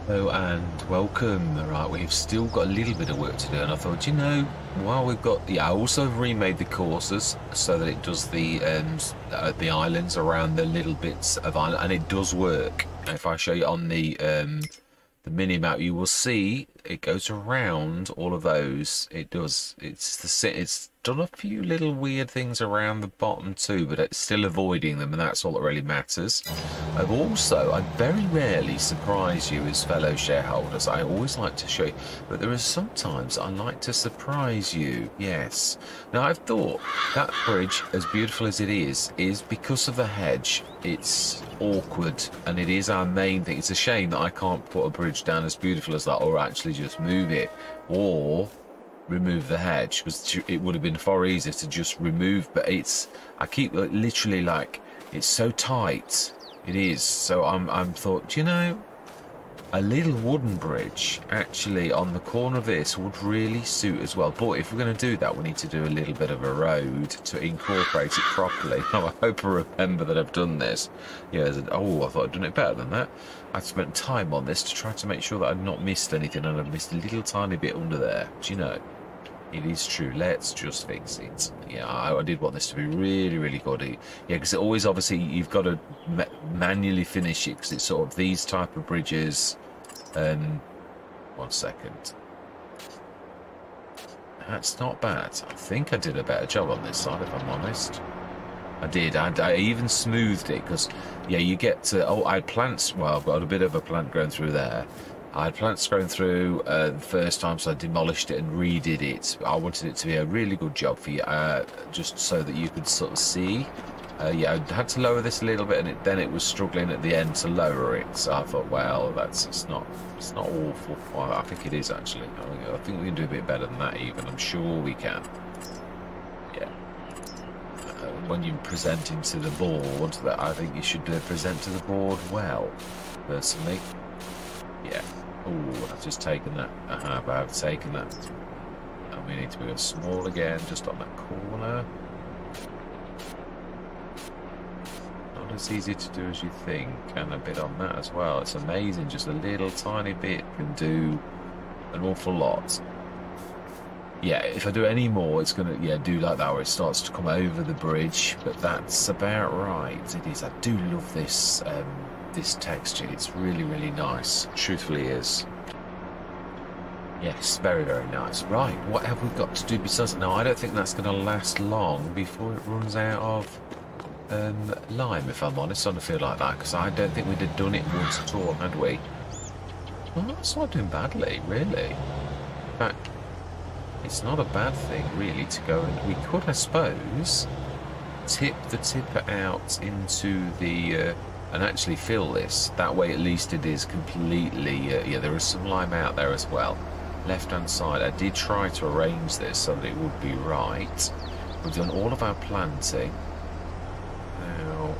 Hello and welcome. Right, we've still got a little bit of work to do, and I thought, you know, while we've got, I also remade the courses so that it does the islands around the little bits of island, and it does work. If I show you on the mini map, you will see it goes around all of those. It does. It's done a few little weird things around the bottom too, but it's still avoiding them, and that's all that really matters. I very rarely surprise you as fellow shareholders. I always like to show you, but there are sometimes I like to surprise you. Yes. Now I've thought that bridge, as beautiful as it is because of the hedge. It's awkward, and it is our main thing. It's a shame that I can't put a bridge down as beautiful as that, or actually just move it, or remove the hedge, because it would have been far easier to just remove. But I keep literally, like, it's so tight. It is. So I'm thought, you know, a little wooden bridge actually on the corner of this would really suit as well. But if we're going to do that, we need to do a little bit of a road to incorporate it properly. Oh, I hope I remember that I've done this. Yeah. Oh, I thought I'd done it better than that. I've spent time on this to try to make sure that I've not missed anything, and I've missed a little tiny bit under there. Do you know? It is true. Let's just fix it. Yeah, I did want this to be really, really good. Yeah, because it always, obviously, you've got to manually finish it, because it's sort of these type of bridges. 1 second. That's not bad. I think I did a better job on this side, if I'm honest. I did. I even smoothed it, because, yeah, you get to... Oh, I had plants... Well, I've got a bit of a plant growing through there. I had plants growing through the first time, so I demolished it and redid it. I wanted it to be a really good job for you, just so that you could sort of see. Yeah, I had to lower this a little bit, and then it was struggling at the end to lower it. So I thought, well, it's not awful. Well, I think it is, actually. I think we can do a bit better than that even. I'm sure we can. Yeah. When you're presenting to the board, I think you should present to the board well, personally. Yeah. Oh, I've just taken that. I've taken that. And we need to go small again, just on that corner. Not as easy to do as you think, and a bit on that as well. It's amazing, just a little tiny bit can do an awful lot. Yeah, if I do any more, it's gonna do like that, where it starts to come over the bridge. But that's about right. It is. I do love this. This texture, it's really, really nice. Truthfully is. Yes, very, very nice. Right, what have we got to do besides... No, I don't think that's going to last long before it runs out of lime, if I'm honest. I don't feel like that, because I don't think we'd have done it once at all, had we? Well, that's not doing badly, really. In fact, it's not a bad thing, really, to go and... We could, I suppose, tip the tipper out into the... and actually fill this. That way at least it is completely... yeah, there is some lime out there as well. Left hand side, I did try to arrange this so that it would be right. We've done all of our planting. Now,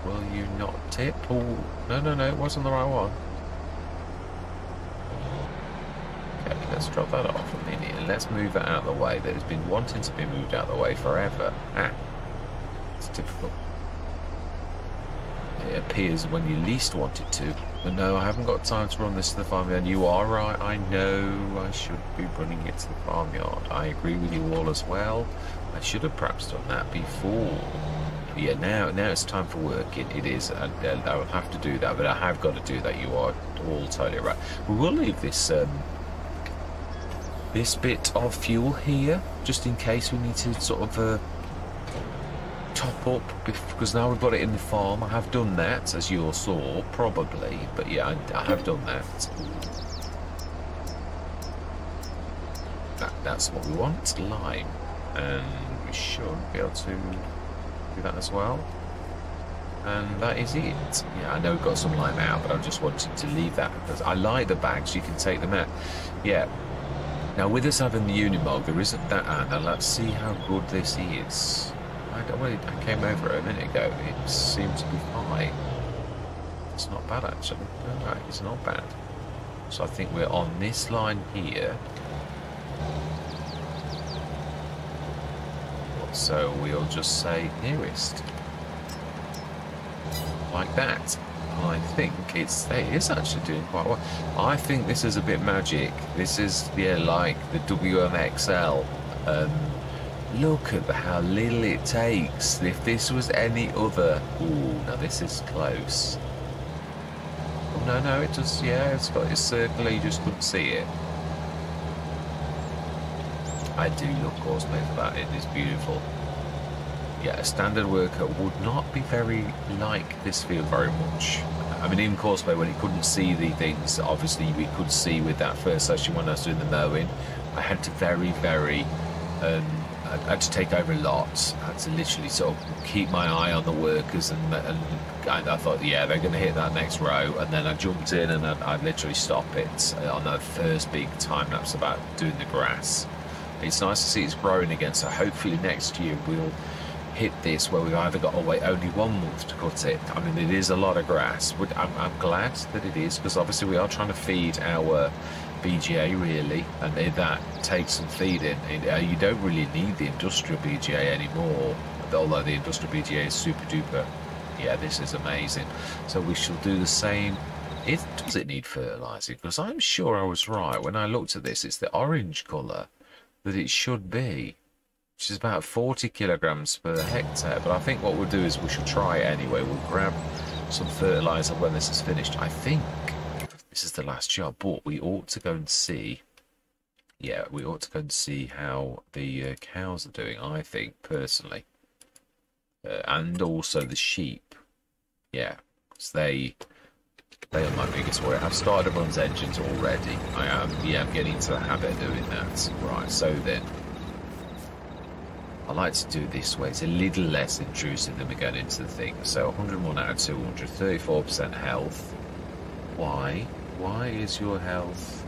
will you not tip? Oh, no, it wasn't the right one. Okay, let's drop that off a minute, and let's move it out of the way. That has been wanting to be moved out of the way forever. It's difficult. It appears when you least want it to. But no, I haven't got time to run this to the farmyard. You are right. I know I should be running it to the farmyard. I agree with you all as well. I should have perhaps done that before. But yeah, now it's time for work. It is. I will have to do that, but I have got to do that. You are all totally right. We will leave this this bit of fuel here, just in case we need to sort of... top up, because now we've got it in the farm. I have done that, as you all saw, probably, but yeah, I have done that. That's what we want, lime, and we should be able to do that as well. And that is it. Yeah, I know we've got some lime out, but I just wanted to leave that because I like the bags. You can take them out. Yeah. Now with us having the Unimog, there isn't that. Now let's see how good this is. I came over it a minute ago. It seemed to be fine. It's not bad, actually. No, it's not bad. So I think we're on this line here. So we'll just say nearest. Like that. I think it is actually doing quite well. I think this is a bit magic. This is, yeah, like the WMXL. Look at how little it takes. If this was any other... Ooh, now this is close. Oh, no, it just, yeah, it's got its circle, you just couldn't see it. I do love Causeway for that, it is beautiful. Yeah, a standard worker would not be very like this field very much. I mean, in Causeway, when he couldn't see the things, obviously we could see with that first session when I was doing the mowing, I had to I had to take over a lot. I had to literally sort of keep my eye on the workers, and I thought, yeah, they're going to hit that next row, and then I jumped in and I'd literally stop it on that first big time lapse about doing the grass. It's nice to see it's growing again, so hopefully next year we'll hit this where we've either got to wait only 1 month to cut it. I mean, it is a lot of grass, but I'm glad that it is, because obviously we are trying to feed our BGA really, and that takes some feeding. You don't really need the industrial BGA anymore, although the industrial BGA is super duper. Yeah, this is amazing. So we shall do the same. Does it need fertilizing? Because I'm sure I was right when I looked at this. It's the orange colour that it should be, which is about 40 kilograms per hectare. But I think what we'll do is we should try it anyway. We'll grab some fertilizer when this is finished. I think this is the last job, but we ought to go and see. Yeah, we ought to go and see how the cows are doing, I think, personally. And also the sheep. Yeah, because they are my biggest worry. I've started to run engines already. I'm getting into the habit of doing that. Right, so then I like to do it this way. It's a little less intrusive than we're going into the thing. So 101 out of 200, 34% health. Why? Why is your health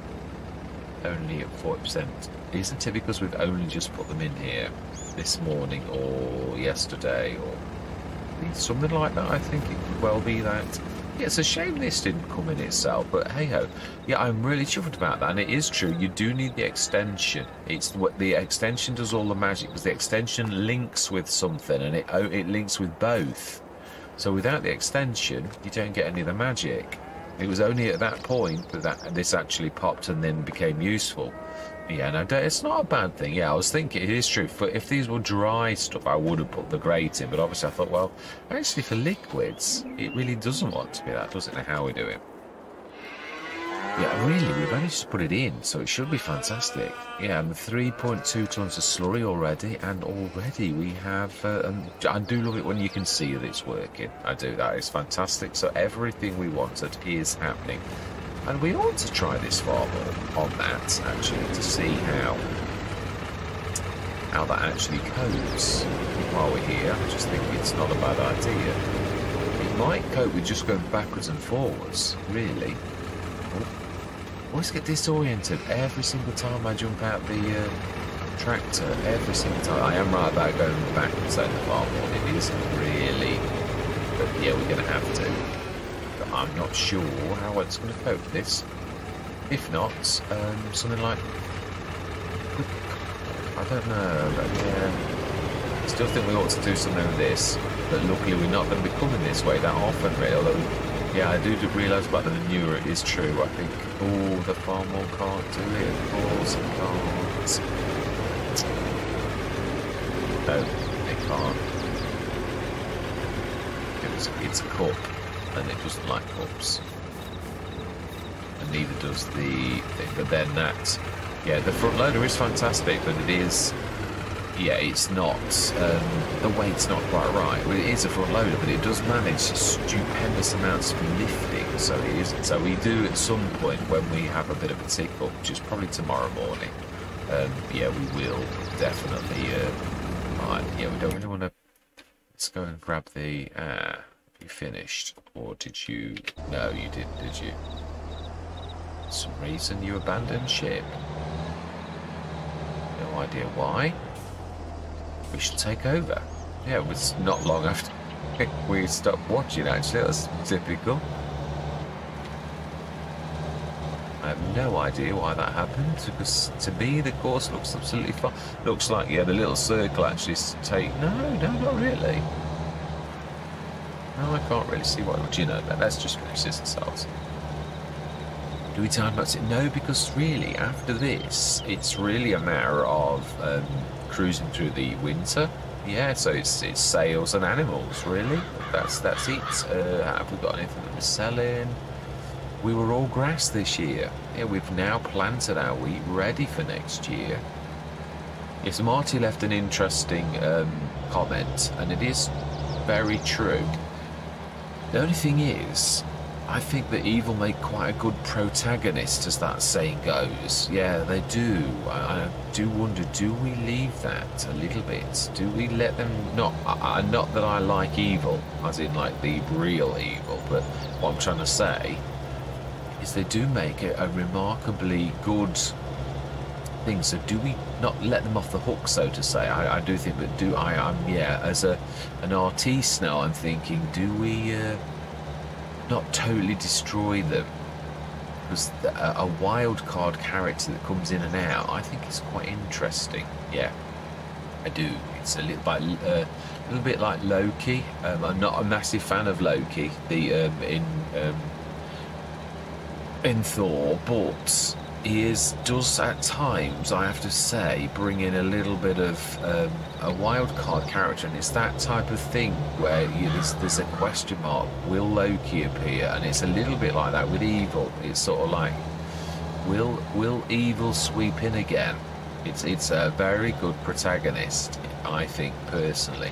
only at 40%? Isn't it because we've only just put them in here this morning or yesterday or something like that? I think it could well be that. Yeah, it's a shame this didn't come in itself, but hey ho. Yeah, I'm really chuffed about that, and it is true. You do need the extension. It's what the extension does all the magic, because the extension links with something, and it links with both. So without the extension, you don't get any of the magic. It was only at that point that this actually popped and then became useful. Yeah, no, it's not a bad thing. Yeah, I was thinking it is true. But if these were dry stuff, I would have put the grate in. But obviously I thought, well, actually for liquids, it really doesn't want to be that, does it? Now, how we do it? Yeah, really, we've only just put it in, so it should be fantastic. Yeah, and 3.2 tons of slurry already, and already we have... I do love it when you can see that it's working. I do, that is fantastic. So everything we wanted is happening. And we ought to try this far more on that, actually, to see how that actually codes while we're here. I just think it's not a bad idea. It might cope with just going backwards and forwards, really. I always get disoriented every single time I jump out the tractor, every single time. I am right about going backwards out the farm. It isn't really, but yeah, we're going to have to. But I'm not sure how it's going to cope with this. If not, something like, I don't know, but yeah, I still think we ought to do something with this. But luckily we're not going to be coming this way that often, really, although, yeah, I do realise about the manure, it is true. I think, oh, the farm one can't do it, of course it can't. No, they can't. It's a cup, and it doesn't like cups. And neither does the thing, but then that, yeah, the front loader is fantastic, but it is, yeah, it's not, the weight's not quite right. Well, it is a front loader, but it does manage stupendous amounts of lifting, so it is. So we do at some point when we have a bit of a tick up, which is probably tomorrow morning. Yeah, we will definitely. Right, yeah, we don't really want to. Let's go and grab the. You finished, or did you? No, you didn't, did you? For some reason you abandoned ship. No idea why. We should take over. Yeah, it was not long after we stopped watching, actually. That was typical. I have no idea why that happened, because to me the course looks absolutely fine. Looks like, yeah, the little circle actually take... No, not really. No, I can't really see why. Would you know that? Let's just finish this ourselves. Do we time about it? No, because really, after this, it's really a matter of cruising through the winter. Yeah, so it's sales and animals, really. That's it. Have we got anything that we're selling? We were all grass this year. Yeah, we've now planted our wheat ready for next year. Yes, Marty left an interesting comment, and it is very true. The only thing is, I think that evil make quite a good protagonist, as that saying goes. Yeah, they do. I do wonder, do we leave that a little bit? Do we let them not that I like evil, as in like the real evil, but what I'm trying to say is they do make it a remarkably good thing. So do we not let them off the hook, so to say? I do think that yeah, as an artiste now, I'm thinking, do we not totally destroy them? Because a wild card character that comes in and out, I think is quite interesting. Yeah, I do. It's a little bit like Loki. I'm not a massive fan of Loki, in Thor, but he does at times, I have to say, bring in a little bit of a wild card character, and it's that type of thing where there's a question mark: will Loki appear? And it's a little bit like that with evil. It's sort of like, will evil sweep in again? It's a very good protagonist, I think, personally.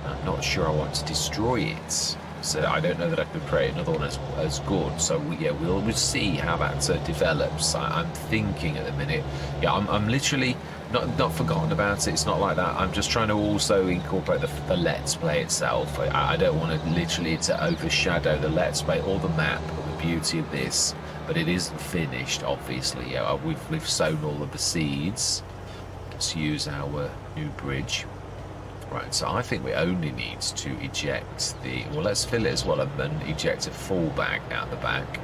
I'm not sure I want to destroy it. So I don't know that I could create another one as good. So we'll see how that develops. I'm thinking at the minute. Yeah, I'm literally not forgotten about it. It's not like that. I'm just trying to also incorporate the Let's Play itself. I don't want it literally to overshadow the Let's Play or the map or the beauty of this. But it isn't finished, obviously. Yeah, we've sown all of the seeds. Let's use our new bridge. Right, so I think we only need to eject well, let's fill it as well and then eject a full bag out the back.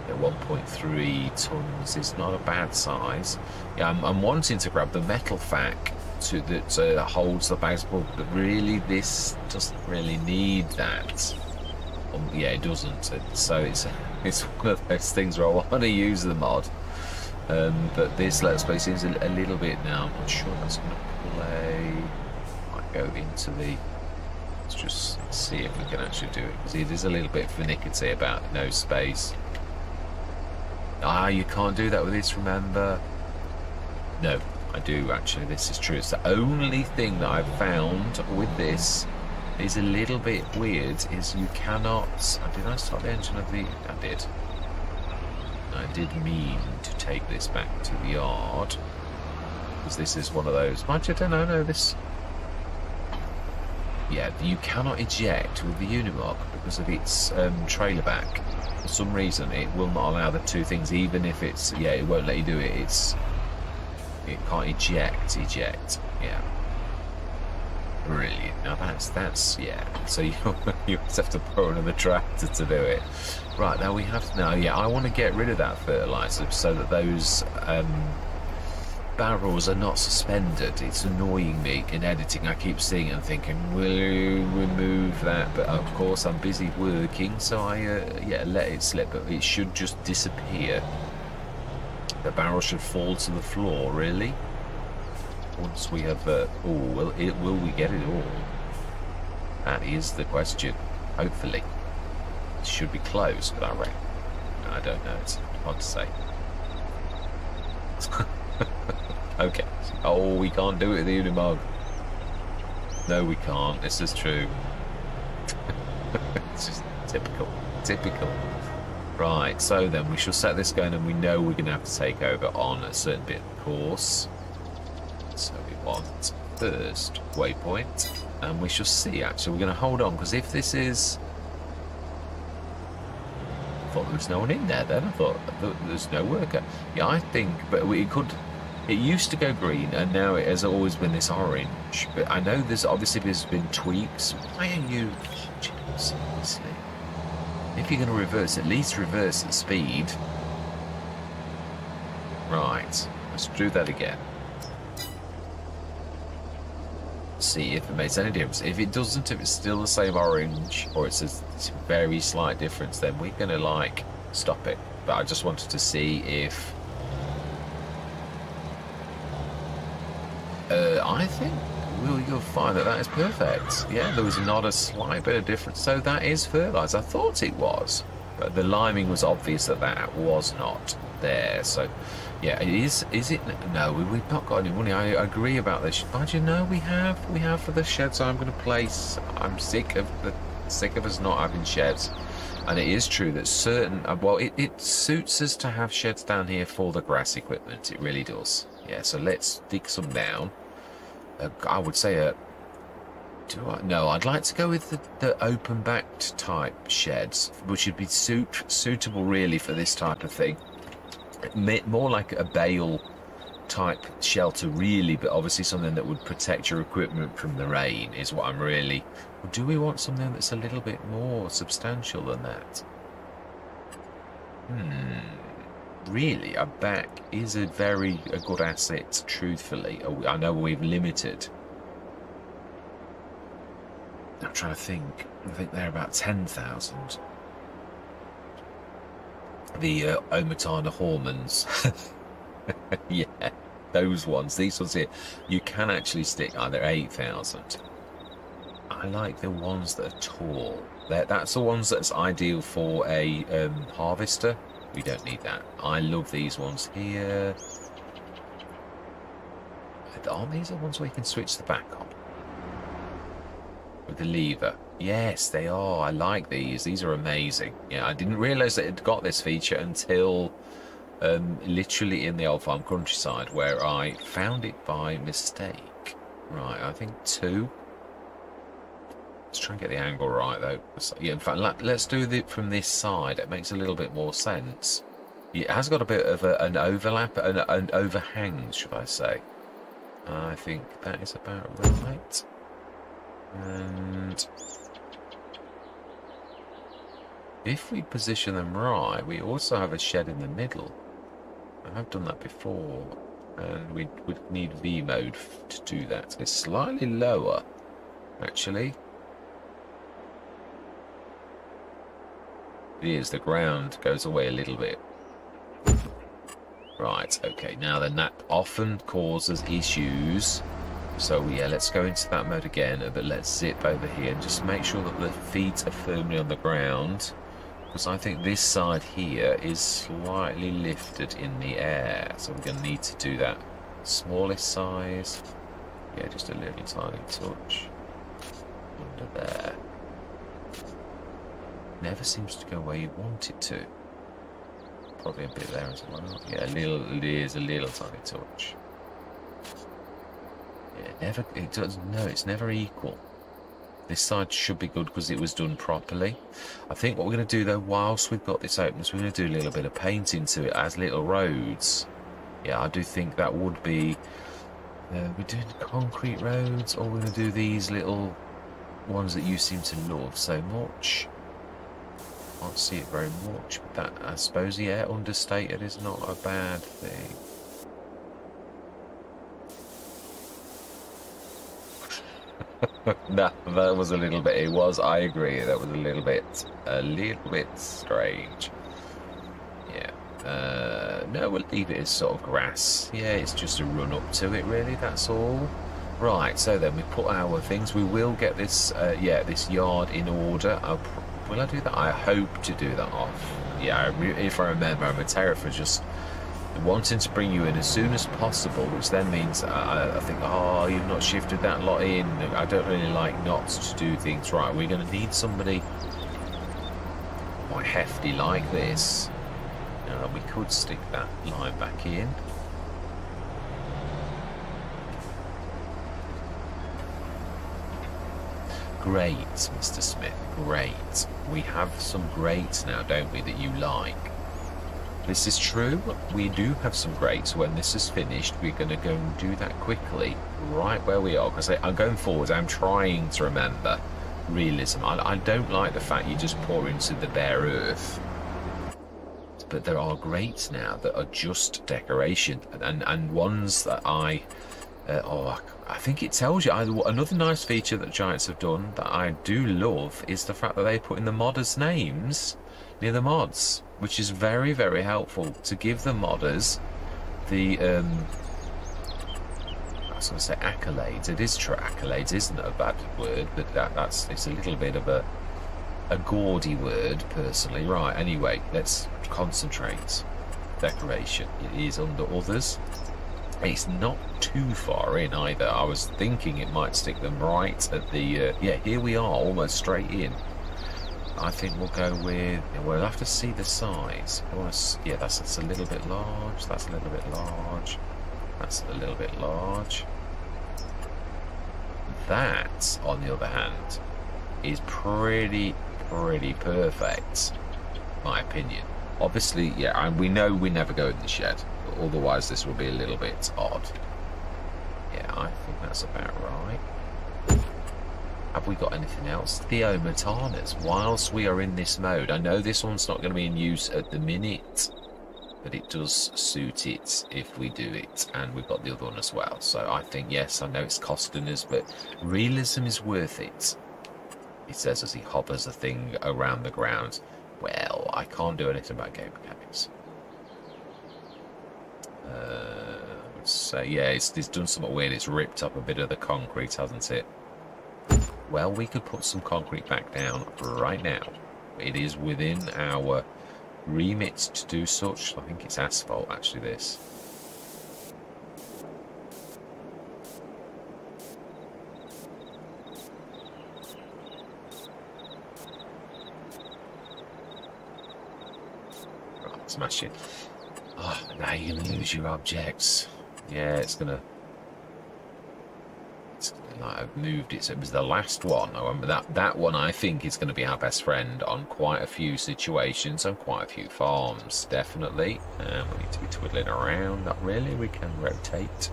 At 1.3 tons is not a bad size. Yeah, I'm wanting to grab the metal fac that holds the bags, but really this doesn't really need that. Yeah, it doesn't. So it's one of those things where I want to use the mod, but this Let's Play seems a little bit now. I'm not sure that's going to play. Go into let's just see if we can actually do it, because it is a little bit finicky about no space. You can't do that with this, remember? No, I do actually. This is true. It's the only thing that I've found with this is a little bit weird, is you cannot. Did I start the engine of the? I did. I did mean to take this back to the yard, because this is one of those. Mind you, I don't know this. Yeah, you cannot eject with the Unimog because of its trailer back. For some reason, it will not allow the two things, even if it's, yeah, it won't let you do it. It can't eject. Yeah. Brilliant. Now that's yeah. So you just have to put another tractor to do it. Right, now we have now. Yeah, I want to get rid of that fertilizer so that those barrels are not suspended. It's annoying me in editing. I keep seeing it and thinking, will you remove that? But of course I'm busy working, so I yeah, let it slip. But it should just disappear. The barrel should fall to the floor, really. Once we have will we get it all? That is the question. Hopefully it should be close, but I don't know. It's hard to say. Okay. Oh, we can't do it with the Unimog. No, we can't. This is true. It's just typical. Right, so then we shall set this going, and we know we're going to have to take over on a certain bit of the course. So we want first waypoint, and we shall see. Actually, we're going to hold on, because if this is... I thought there was no one in there then. I thought there's no worker. Yeah, I think, but we could... It used to go green, and now it has always been this orange. But I know there's been tweaks. Why are you... Seriously. If you're going to reverse, at least reverse at speed. Right. Let's do that again. see if it makes any difference. If it doesn't, if it's still the same orange or it's a very slight difference, then we're going to like stop it. But I just wanted to see if I think you'll find that that is perfect. Yeah, there was not a slight bit of difference. So that is fertilized. I thought it was, but the liming was obvious that that was not there. So yeah, it is. Is it? No, we've not got any money. I agree about this. But you know, we have for the sheds I'm going to place. I'm sick of us not having sheds. And it is true that certain, well, it suits us to have sheds down here for the grass equipment. It really does. Yeah, so let's dig some down. I would say no, I'd like to go with the open-backed type sheds, which would be suitable really for this type of thing. More like a bale type shelter really, but obviously something that would protect your equipment from the rain is what I'm really... Or do we want something that's a little bit more substantial than that? Really, a back is a good asset, truthfully. I know we've limited. I'm trying to think. I think they're about 10,000. The Omatana Hormons. Yeah, those ones. These ones here, you can actually stick either 8,000. I like the ones that are tall. That's the ones that's ideal for a harvester. We don't need that. I love these ones here. Aren't these the ones where you can switch the back on? With the lever. Yes, they are. I like these. These are amazing. Yeah, I didn't realise that it got this feature until literally in the Old Farm countryside, where I found it by mistake. Right, I think 2. Let's try and get the angle right, though. Yeah, in fact, let's do it from this side. It makes a little bit more sense. It has got a bit of an overlap, an overhang, should I say. I think that is about right. And if we position them right, we also have a shed in the middle. I have done that before, and we would need V mode to do that. It's slightly lower, actually. It is, the ground goes away a little bit. Right, okay, now then that often causes issues. So yeah, let's go into that mode again, but let's zip over here and just make sure that the feet are firmly on the ground. Because I think this side here is slightly lifted in the air. So we're going to need to do that smallest size. Yeah, just a little tiny touch. Under there. Never seems to go where you want it to. Probably a bit there as well. Yeah, it is a little tiny touch. Yeah, it does, no, it's never equal. This side should be good because it was done properly. I think what we're going to do though, whilst we've got this open, is we're going to do a little bit of painting to it as little roads. Yeah, I do think that would be... we're doing concrete roads, or we're going to do these little ones that you seem to love so much. Can't see it very much, but that, I suppose, yeah, understated is not a bad thing. No, that was a little bit, it was, I agree, that was a little bit strange. Yeah, no, we'll leave it as sort of grass. Yeah, it's just a run up to it, really, that's all. Right, so then we put our things, we will get this, yeah, this yard in order. Will I do that? I hope to do that off. Yeah, if I remember, I'm a terror for just wanting to bring you in as soon as possible, which then means I think, oh, you've not shifted that lot in. I don't really like not to do things right. We're going to need somebody quite hefty like this. We could stick that line back in. Great, Mr. Smith, great. We have some greats now, don't we, that you like? This is true. We do have some greats. When this is finished, we're going to go and do that quickly, right where we are. Because I'm going forward, I'm trying to remember realism. I don't like the fact you just pour into the bare earth. But there are greats now that are just decoration, and ones that I I think it tells you. Another nice feature that Giants have done that I do love is the fact that they put in the modders' names near the mods, which is very, very helpful to give the modders the I was going to say accolades. It is true, accolades isn't a bad word, but it's a little bit of a gaudy word, personally. Right, anyway, let's concentrate. Decoration. It is under others. It's not too far in either. I was thinking it might stick them right at the... yeah, here we are, almost straight in. I think we'll go with... We'll have to see the size. Yeah, that's a little bit large. That's a little bit large. That's a little bit large. That, on the other hand, is pretty perfect, my opinion. Obviously, yeah, and we know we never go in the shed. Otherwise, this will be a little bit odd. Yeah, I think that's about right. Have we got anything else? Theometanas. Whilst we are in this mode, I know this one's not going to be in use at the minute, but it does suit it if we do it. And we've got the other one as well. So I think, yes, I know it's costing us, but realism is worth it. He says as he hovers a thing around the ground. Well, I can't do anything about game mechanics. So yeah, it's done something weird. It's ripped up a bit of the concrete, hasn't it? Well, we could put some concrete back down right now. It is within our remit to do such. I think it's asphalt, actually, this. Right, smash it. Oh, now you're going to lose your objects. Yeah, it's gonna like, I've moved it, so it was the last one. I remember that one. I think is going to be our best friend on quite a few situations, on quite a few farms, definitely. We need to be twiddling around. Not really. We can rotate.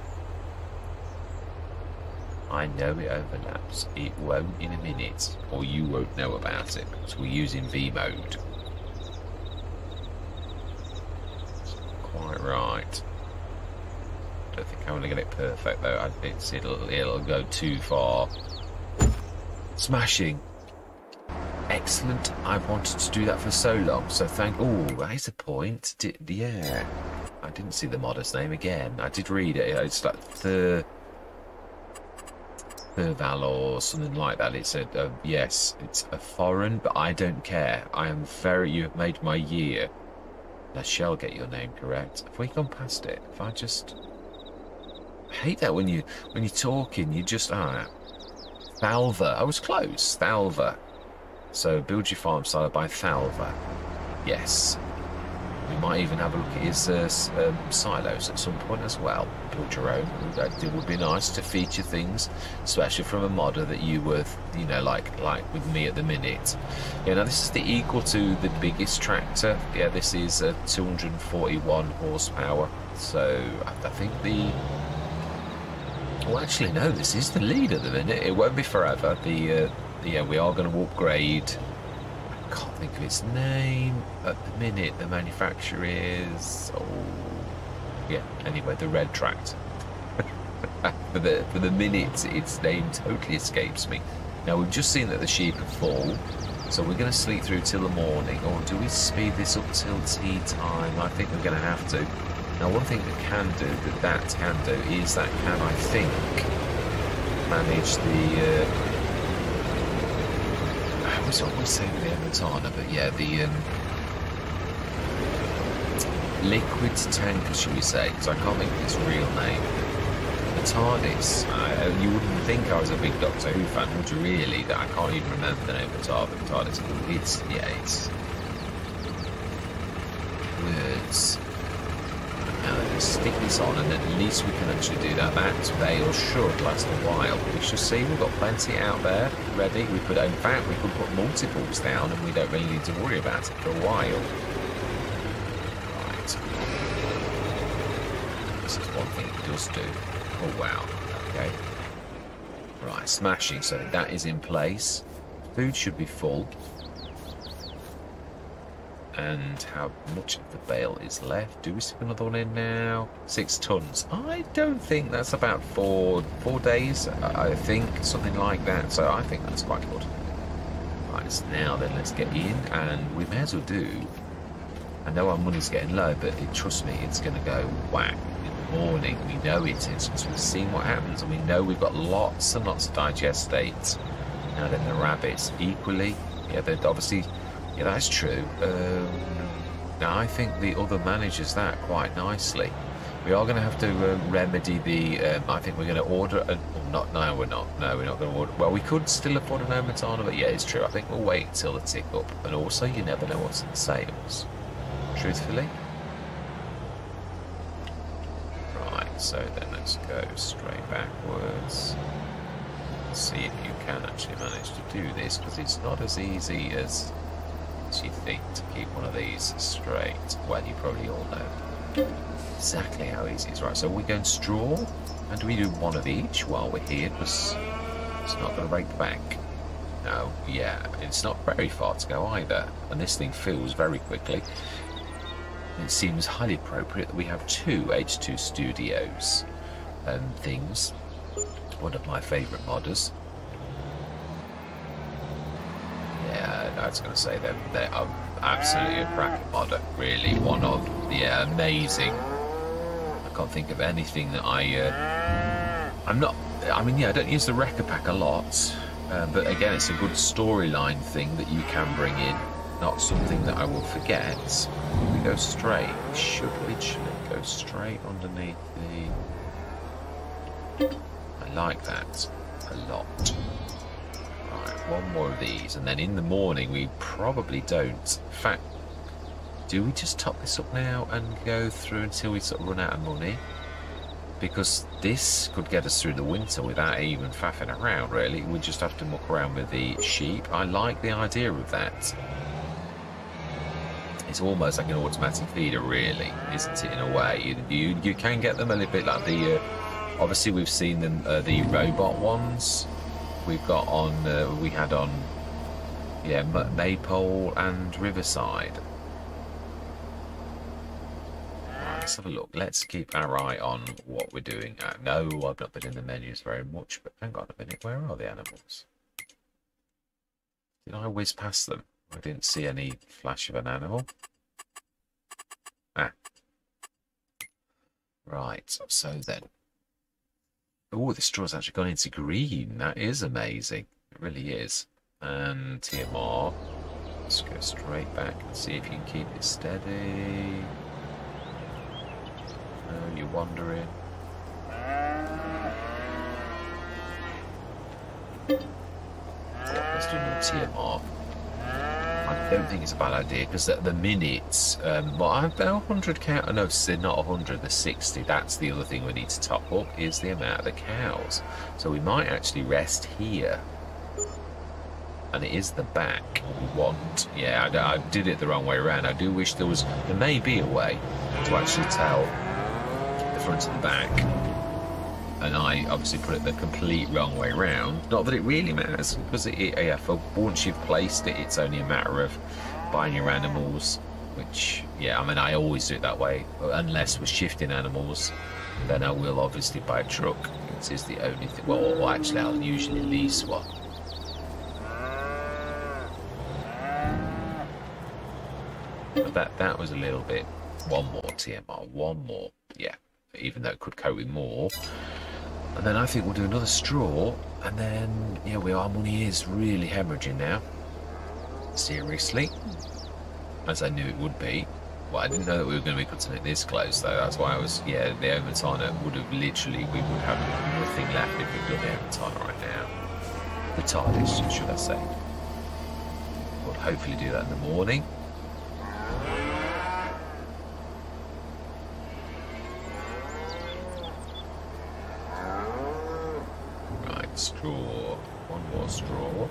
I know it overlaps. It won't in a minute, or you won't know about it, because we're using V mode. Quite right. I don't think I'm going to get it perfect though. It'll go too far. Smashing. Excellent. I wanted to do that for so long, so thank... Oh, that's a point. Yeah. I didn't see the modder's name again. I did read it. It's like Thurval or something like that. It said, yes, it's a foreign, but I don't care. I am very... You have made my year. I shall get your name correct. Have we gone past it? If I just... I hate that when you're talking, you just Thalva. I was close. Thalva. So build your farm style by Thalva. Yes. We might even have a look at his silos at some point as well. Build your own. It would be nice to feature things, especially from a modder that you were, you know, like with me at the minute. Yeah, now this is the equal to the biggest tractor. Yeah, this is 241 horsepower. So I think the... Well, actually, no, this is the lead at the minute. It won't be forever. Yeah, we are going to upgrade. I can't think of its name at the minute. The manufacturer is... Oh, yeah, anyway, the red tractor. for the minute, its name totally escapes me. Now, we've just seen that the sheep are full, so we're going to sleep through till the morning. Or do we speed this up till tea time? I think we're going to have to. Now, one thing that can do, is that can, I think, manage the, I was always saying the Amatana, but yeah, the liquid tanker, should we say, because I can't think of its real name. The TARDIS. You wouldn't think I was a big Doctor Who fan, would you really? That I can't even remember the name of the TARDIS. It's words. Now let's stick this on, and at least we can actually do that. That bale should last a while. We shall see. We've got plenty out there ready. We could, in fact, we could put multiples down, and we don't really need to worry about it for a while. Right. This is one thing it does do. Oh wow. Okay. Right, smashing. So that is in place. Food should be full. And how much of the bale is left? Do we stick another one in now? 6 tons. I don't think that's about four days. I think something like that. So I think that's quite good. Right, so now then let's get in, and we may as well do. I know our money's getting low, but trust me, it's going to go whack in the morning. We know it is because we've seen what happens, and we know we've got lots and lots of digestate. Now then, the rabbits equally. Yeah, they're obviously. Yeah, that's true. Now, I think the other manages that quite nicely. We are going to have to remedy the... I think we're going to order... No, we're not. No, we're not going to order... Well, we could still afford an Omatana, but yeah, it's true. I think we'll wait until the tick up. And also, you never know what's in sales. Truthfully. Right, so then let's go straight backwards. Let's see if you can actually manage to do this, because it's not as easy as you think to keep one of these straight. Well, you probably all know exactly how easy it is. Right, so we're going straw, and do we do one of each while we're here? Because it's not going to break the bank. No, yeah, it's not very far to go either, and this thing fills very quickly. It seems highly appropriate that we have 2 H2 Studios things. One of my favourite modders. I was going to say they are absolutely a cracking modder, really. One of, yeah, amazing. I can't think of anything that I'm not, I mean, yeah, I don't use the Wrecker Pack a lot, but again, it's a good storyline thing that you can bring in, not something that I will forget. We go straight, we should literally go straight underneath the, I like that a lot. One more of these, and then in the morning we probably don't. In fact, do we just top this up now and go through until we sort of run out of money? Because this could get us through the winter without even faffing around, really. We just have to muck around with the sheep. I like the idea of that. It's almost like an automatic feeder, really, isn't it, in a way? You can get them a little bit like the... obviously, we've seen them, the robot ones. We've got on, we had on, yeah, Maypole and Riverside. Right, let's have a look. Let's keep our eye on what we're doing. No, I've not been in the menus very much, but hang on a minute. Where are the animals? Did I whiz past them? I didn't see any flash of an animal. Ah. Right, so then. Oh, the straw's actually gone into green. That is amazing. It really is. And TMR. Let's go straight back and see if you can keep it steady. No, you're wandering. Let's do more TMR. I don't think it's a bad idea, because at the minute, well, I've about 100 cows. I know they're not 100, they're 60. That's the other thing we need to top up, is the amount of the cows. So we might actually rest here. And it is the back we want. Yeah, I did it the wrong way around. I do wish there may be a way to actually tell the front and the back. And I obviously put it the complete wrong way round. Not that it really matters, because yeah, for once you've placed it, it's only a matter of buying your animals, which, yeah, I mean, I always do it that way. Unless we're shifting animals, then I will obviously buy a truck. This is the only thing. Well, actually, I'll usually lease one. But that was a little bit. One more TMR, one more. Yeah, even though it could cope with more. And then I think we'll do another straw, and then, yeah, our money is really hemorrhaging now. Seriously. As I knew it would be. Well, I didn't know that we were going to be cutting it this close, though. That's why I was, yeah, the Omatana would have literally, we would have nothing left if we'd done the Omatana right now. The TARDIS, should I say. We'll hopefully do that in the morning. Straw. One more straw.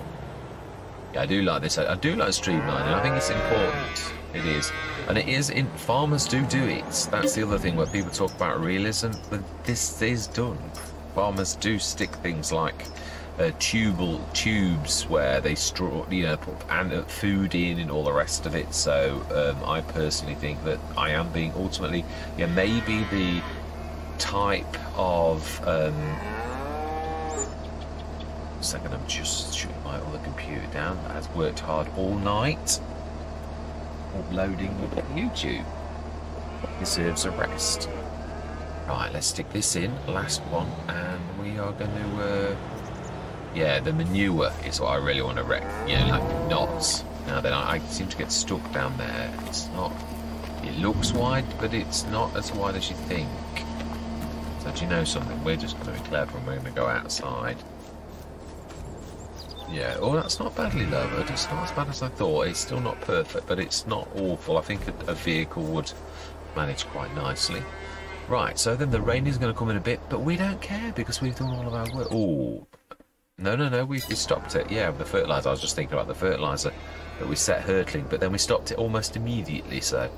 Yeah, I do like this. I do like streamlining. I think it's important. It is. And it is in farmers do it. That's the other thing where people talk about realism, but this is done. Farmers do stick things like tubes where they put food in and all the rest of it. So I personally think that I am being ultimately, maybe the type of second, I'm just shutting my other computer down that has worked hard all night uploading YouTube. Deserves a rest. Right, let's stick this in, last one, and we are going to the manure is what I really want to wreck, like knots. Now then, I seem to get stuck down there. It's not, it looks wide, but it's not as wide as you think. So do you know something? We're just going to be clever and we're going to go outside. Yeah, oh, that's not badly lowered. It's not as bad as I thought. It's still not perfect, but it's not awful. I think a vehicle would manage quite nicely. Right, so then the rain is going to come in a bit, but we don't care because we've done all of our work. Oh, no, we stopped it. Yeah, the fertiliser. I was just thinking about the fertiliser that we set hurtling, but then we stopped it almost immediately. So,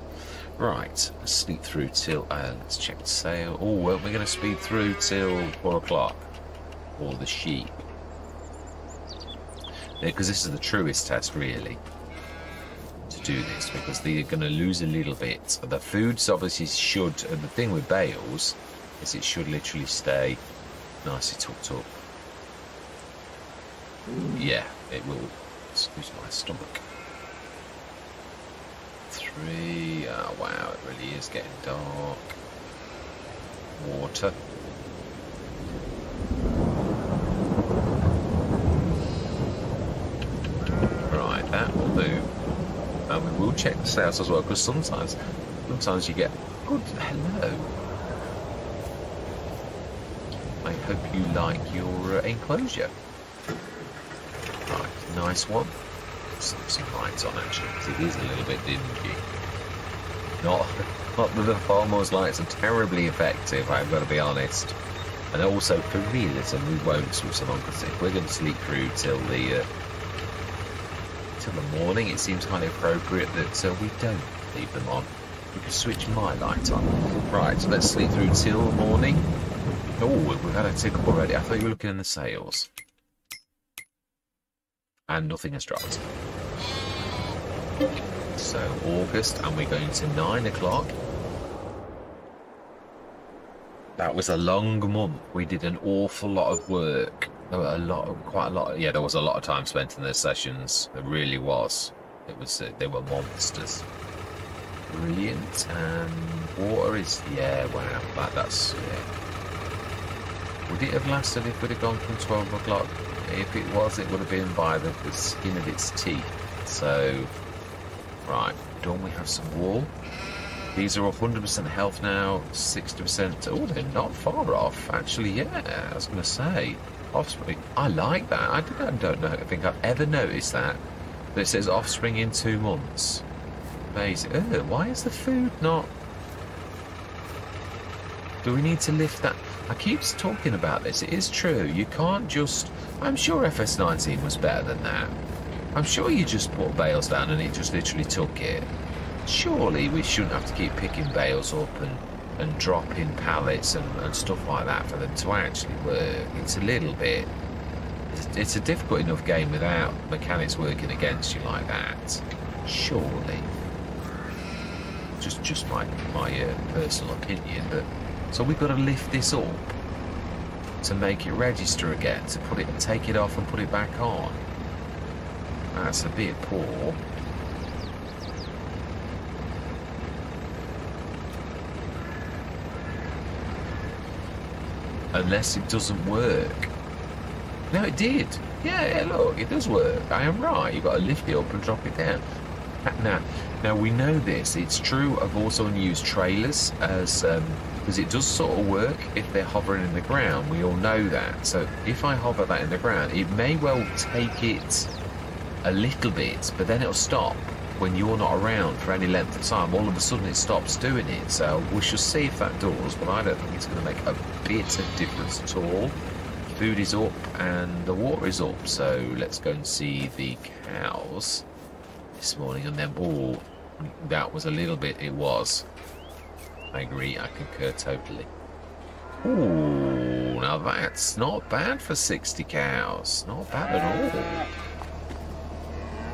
right, let's sleep through till, let's check the sail. Oh, weren't we going to speed through till 4 o'clock? Or the sheep. Because this is the truest test, really, to do this, because they're going to lose a little bit. The foods obviously should, and the thing with bales is it should literally stay nicely tucked up. Yeah, it will. Excuse my stomach. 3. Oh, wow, it really is getting dark. Water. That will do. And we will check the sails as well, because sometimes you get good hello. I hope you like your enclosure. Right, nice one. Some lights on actually, because it is a little bit dingy. Not that the farmer's lights are terribly effective, I've got to be honest. And also for realism, we won't switch them on, because if we're going to sleep through till the morning, it seems kind of appropriate that we don't leave them on. We can switch my light on. Right, so let's sleep through till morning. Oh, we've had a tick up already. I thought you were looking in the sails. And nothing has dropped. So August, and we're going to 9 o'clock. That was a long month. We did an awful lot of work. Quite a lot. Yeah, there was a lot of time spent in those sessions. There really was. They were monsters. Brilliant. And water is, wow. That's, yeah. Would it have lasted if we'd have gone from 12 o'clock? If it was, it would have been by the skin of its teeth. So, right, don't we have some wool? These are 100% health now, 60%. Oh, they're not far off. Actually, yeah, I was going to say. Offspring. I like that. I don't know. I think I've ever noticed that. But it says offspring in 2 months. Amazing. Why is the food not... Do we need to lift that? I keep talking about this. It is true. You can't just... I'm sure FS19 was better than that. I'm sure you just put bales down and it just literally took it. Surely we shouldn't have to keep picking bales up and dropping pallets and stuff like that for them to actually work. It's a little bit... It's a difficult enough game without mechanics working against you like that. Surely. Just my personal opinion. But so we've got to lift this up to make it register again, to take it off and put it back on. That's a bit poor. Unless it doesn't work. No, it did. Yeah, look, it does work. I am right. You've got to lift it up and drop it down. Now we know this. It's true. I've also used trailers as because it does sort of work if they're hovering in the ground. We all know that. So if I hover that in the ground, it may well take it a little bit, but then it'll stop when you're not around for any length of time. All of a sudden it stops doing it. So we shall see if that does, but I don't think it's going to make a bit of difference at all. Food is up and the water is up, so let's go and see the cows this morning. And then, oh, that was a little bit, it was. I agree, I concur totally. Ooh, Oh, now that's not bad for 60 cows. Not bad at all.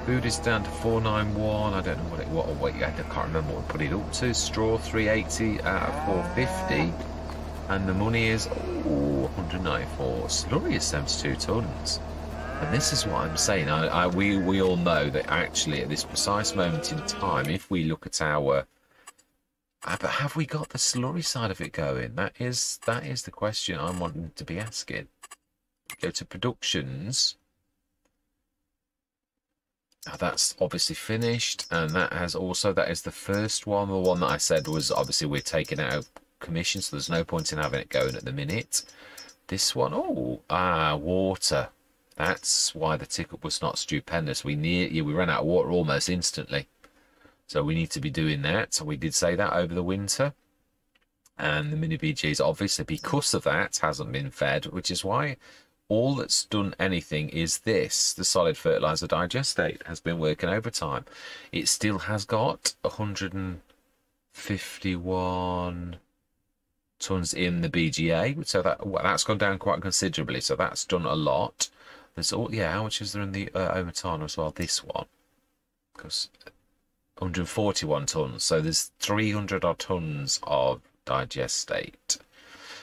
Food is down to 491. I don't know what I can't remember what we put it up to. Straw 380 out of 450. And the money is 194. Slurry is 72 tons. And this is what I'm saying. We all know that actually at this precise moment in time, if we look at our... But have we got the slurry side of it going? That is the question I'm wanting to be asking. Go to productions. Now that's obviously finished, and that is the first one. The one that I said was obviously we're taking out of commission, so there's no point in having it going at the minute. This one, water. That's why the ticket was not stupendous. We ran out of water almost instantly. So we need to be doing that. So we did say that over the winter. And the mini BGs, obviously, because of that, hasn't been fed, which is why all that's done anything is this. The solid fertilizer digestate has been working overtime. It still has got 151 tons in the BGA. So that's gone down quite considerably. So that's done a lot. There's how much is there in the Omatana as well? This one. Because 141 tons, so there's 300 odd tons of digestate.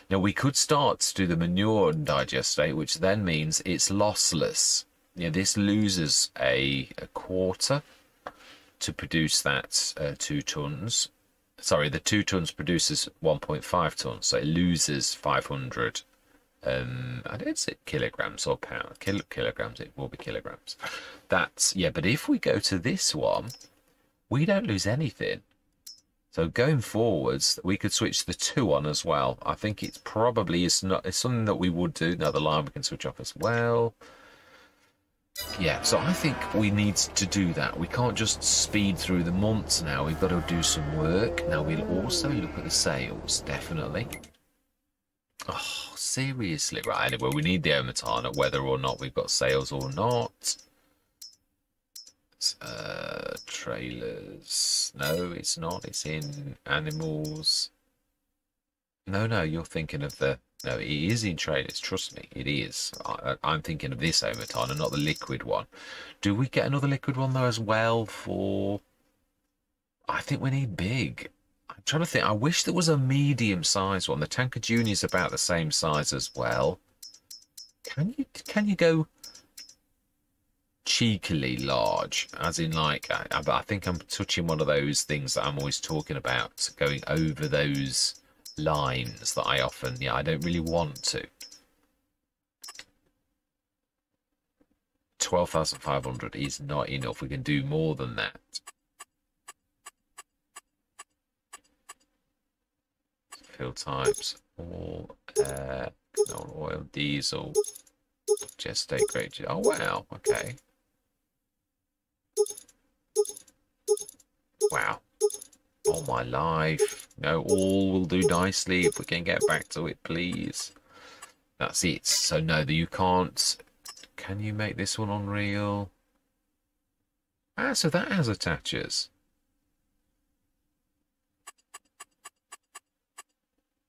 Now we could start to do the manure and digestate, which then means it's lossless. This loses a quarter to produce that 2 tons. Sorry, the 2 tons produces 1.5 tons, so it loses 500. I don't say kilograms or pounds. Kilograms, it will be kilograms. But if we go to this one, we don't lose anything. So going forwards, we could switch the 2 on as well. I think it's probably it's something that we would do. Now the line we can switch off as well. Yeah, so I think we need to do that. We can't just speed through the months now. We've got to do some work. Now we'll also look at the sales, definitely. Oh, seriously, right? Anyway, we need the Omatana, whether or not we've got sales or not. Trailers. No, it's not. It's in animals. No, you're thinking of the... No, it is in trailers. Trust me, it is. I'm thinking of this Omatana, not the liquid one. Do we get another liquid one, though, as well for... I think we need big. I'm trying to think. I wish there was a medium-sized one. The Tanker Junior is about the same size as well. Can you go... cheekily large, as in like I think I'm touching one of those things that I'm always talking about, going over those lines that I often I don't really want to. 12,500 is not enough. We can do more than that. Fuel types, all oil, diesel, gestate grade. Oh wow, okay. Wow. Oh my life. No, all will do nicely if we can get back to it, please. That's it. So no, you can't. Can you make this one unreal? Ah, so that has attachers.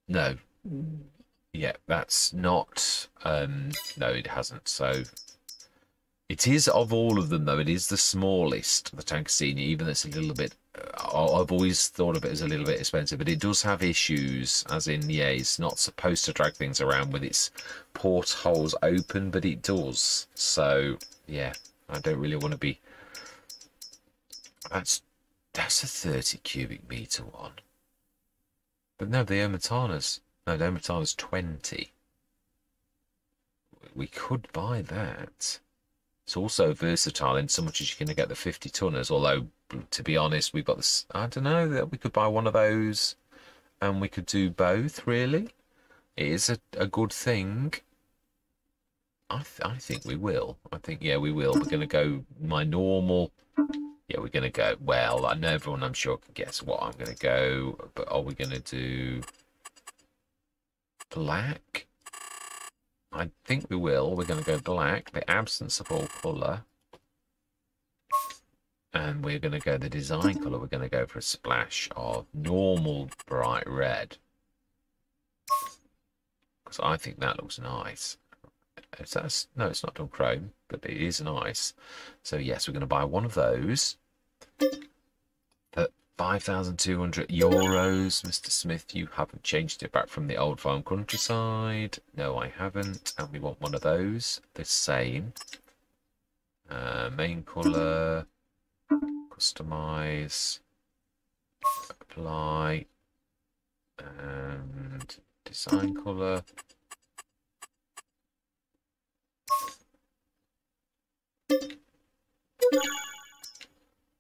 No. Yeah, that's not... no, it hasn't. So it is, of all of them, though, it is the smallest, the Tanker Senior, even though it's a little bit... I've always thought of it as a little bit expensive, but it does have issues, as in, it's not supposed to drag things around with its portholes open, but it does. So, yeah, I don't really want to be... That's a 30 cubic meter one. But no, the Omatana's... No, the Omatana's 20. We could buy that. It's also versatile in so much as you're going to get the 50 tonners, although, to be honest, we've got this... I don't know, that we could buy one of those and we could do both, really. It is a good thing. I think we will. I think, we will. We're going to go my normal... Yeah, we're going to go... Well, I know everyone, I'm sure, can guess what I'm going to go, but are we going to do... black? I think we will. We're going to go black, the absence of all colour. And we're going to go the design colour. We're going to go for a splash of normal bright red. because I think that looks nice. No, it's not done chrome, but it is nice. So yes, we're going to buy one of those for 5,200 euros. Mr. Smith, you haven't changed it back from the old farm countryside. No, I haven't. And we want one of those. The same. Main colour. Customize. Apply. And design colour.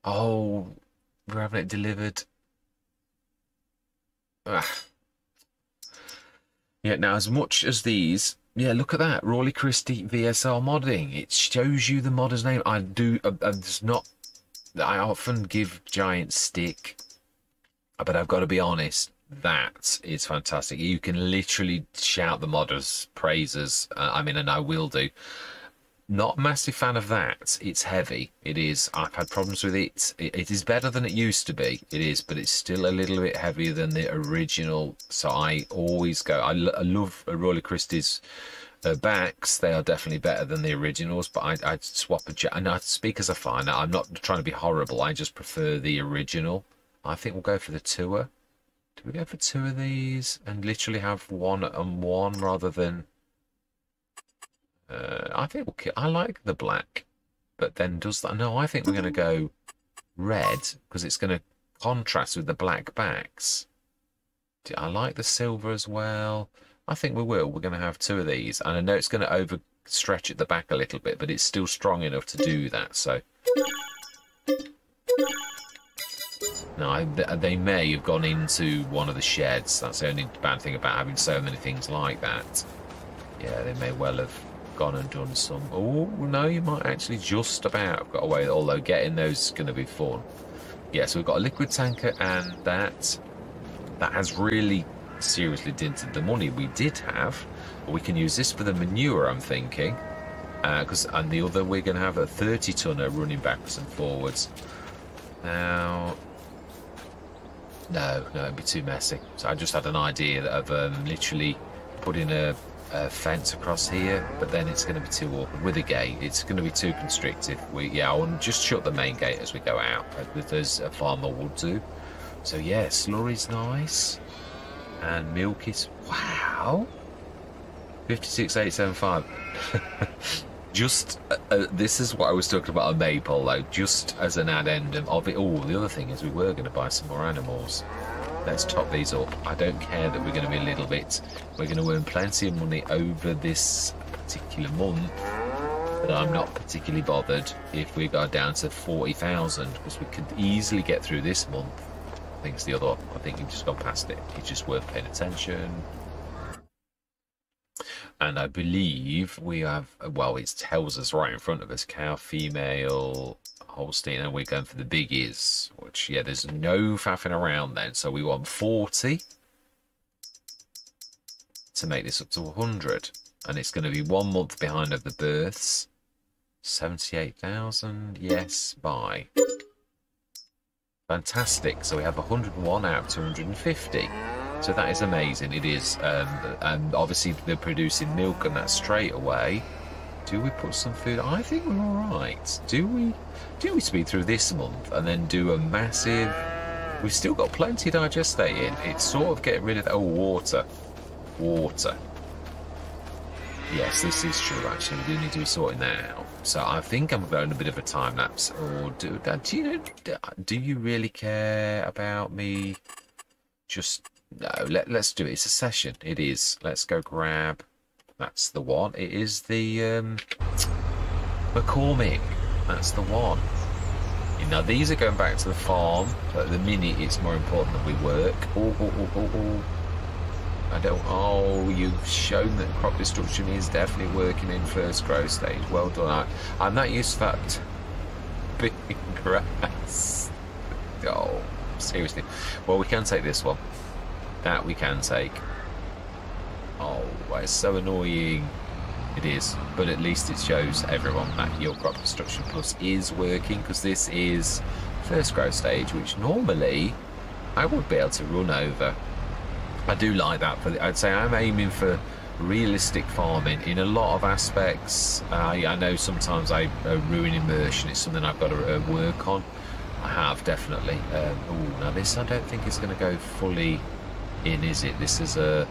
Oh, we're having it delivered. Ah. Yeah, now as much as these, yeah, look at that. Rawley Christie VSR modding. It shows you the modder's name. I often give Giant stick, but I've got to be honest, that is fantastic. You can literally shout the modders' praises. I mean, and I will do. Not a massive fan of that. It's heavy. It is. I've had problems with it. It is better than it used to be. It is, but it's still a little bit heavier than the original. So I always go. I love Rawley Christie's backs. They are definitely better than the originals, but I'd swap a and I speak as a fan. I'm not trying to be horrible. I just prefer the original. I think we'll go for the tour. Do we go for two of these and literally have one and one rather than... I think I like the black, but then does that... No, I think we're going to go red because it's going to contrast with the black backs. I like the silver as well. I think we will. We're going to have two of these, and I know it's going to overstretch at the back a little bit, but it's still strong enough to do that. So no, they may have gone into one of the sheds. That's the only bad thing about having so many things like that. Yeah, they may well have gone and done some. Oh no, you might actually just about have got away, although getting those is going to be fun. Yeah, so we've got a liquid tanker, and that has really seriously dented the money we did have. We can use this for the manure, I'm thinking, and the other we're going to have a 30-tonner running backwards and forwards. Now no, it'd be too messy, so I just had an idea of literally putting a fence across here, but then it's going to be too awkward with a gate. It's going to be too constrictive. I want to just shut the main gate as we go out, as a farmer would do. So yeah, slurry's nice, and milk is, wow, 56,875. Just this is what I was talking about on Maple, though, just as an addendum of it all. The other thing is we were going to buy some more animals. Let's top these up. I don't care that we're going to be a little bit. We're going to earn plenty of money over this particular month, but I'm not particularly bothered if we go down to 40,000, because we could easily get through this month. I think it's the other one. I think you've just gone past it. It's just worth paying attention. And I believe we have, well, it tells us right in front of us, cow, female, Holstein, and we're going for the biggies, which, yeah, there's no faffing around then. So we want 40 to make this up to 100, and it's going to be 1 month behind of the births. 78,000, yes, buy. Fantastic. So we have 101 out of 250. So that is amazing. It is, and obviously they're producing milk, and that's straight away. Do we put some food? I think we're all right. Do we speed through this month and then do a massive... We've still got plenty of digestate in. It's sort of getting rid of... Oh, water. Yes, this is true, actually. We do need to be sorting that out. So I think I'm going a bit of a time lapse. Or do you really care about me? Just... No, let's do it. It's a session. It is. Let's go grab... That's the one. It is the McCormick. That's the one. Now these are going back to the farm, but at the minute it's more important that we work. I don't... Oh, you've shown that crop destruction is definitely working in first growth stage. Well done. I'm not used to that big grass. Oh, seriously. Well, we can take this one. That we can take. Oh, it's so annoying. It is, but at least it shows everyone that your crop construction plus is working, because this is first growth stage, which normally I would be able to run over. I do like that, but I'd say I'm aiming for realistic farming in a lot of aspects. I know sometimes I ruin immersion. It's something I've got to work on. I have, definitely. Oh, now this I don't think is going to go fully in, is it? This is a,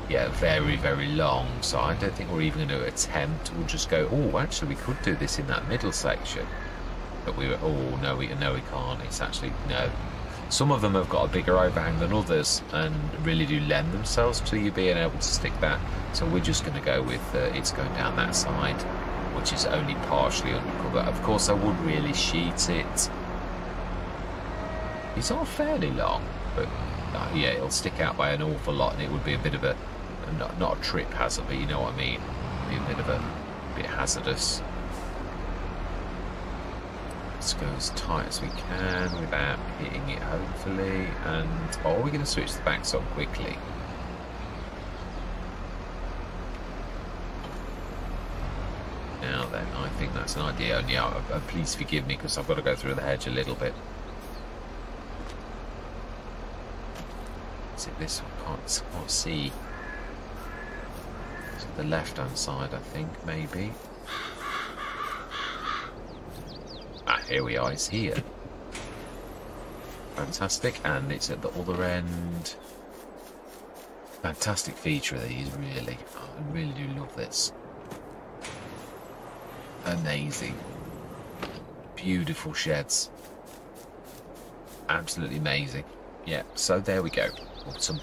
yeah, very, very long, so I don't think we're even going to attempt. We'll just go, oh, actually we could do this in that middle section. But we were, oh, no, we can't. It's actually, no. Some of them have got a bigger overhang than others and really do lend themselves to you being able to stick that. So we're just going to go with it's going down that side, which is only partially undercover. Of course, I would really sheet it. It's all fairly long, but yeah, it'll stick out by an awful lot, and it would be a bit of a, not a trip hazard, but you know what I mean. It'd be a bit hazardous. Let's go as tight as we can without hitting it, hopefully. And oh, we're going to switch the backs on quickly. Now then, I think that's an idea. And yeah, please forgive me because I've got to go through the hedge a little bit. Is it this one? Can't see. It's the left-hand side, I think, maybe. Here we are, it's here. Fantastic, and it's at the other end. Fantastic feature of these, really. I really do love this. Amazing. Beautiful sheds. Absolutely amazing. Yeah, so there we go.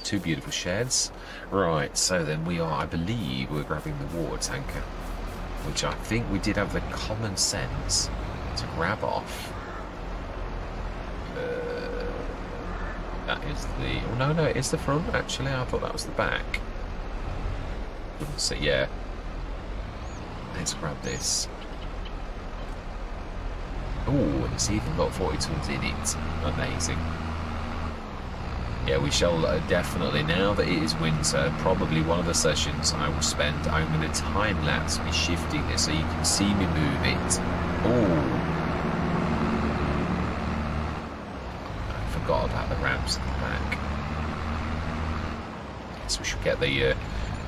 Two beautiful sheds. Right, so then we are, I believe, we're grabbing the water tanker, which I think we did have the common sense to grab off. That is the, oh no, it's the front actually. I thought that was the back. Wouldn't see, yeah. Let's grab this. Oh, it's even got 40 tons in it. Amazing. Yeah, we shall definitely, now that it is winter, probably one of the sessions I will spend, I'm going to time-lapse me shifting this so you can see me move it. Oh, I forgot about the ramps at the back. So we should get the,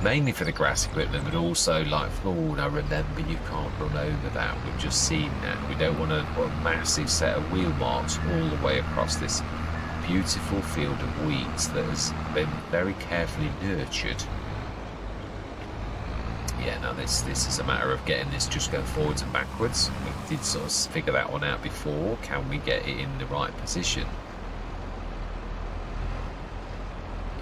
mainly for the grass equipment, but also like, oh, now remember you can't run over that. We've just seen that. We don't want to put a massive set of wheel marks all the way across this beautiful field of wheat that has been very carefully nurtured. Yeah, now this is a matter of getting this just going forwards and backwards. We did sort of figure that one out before. Can we get it in the right position?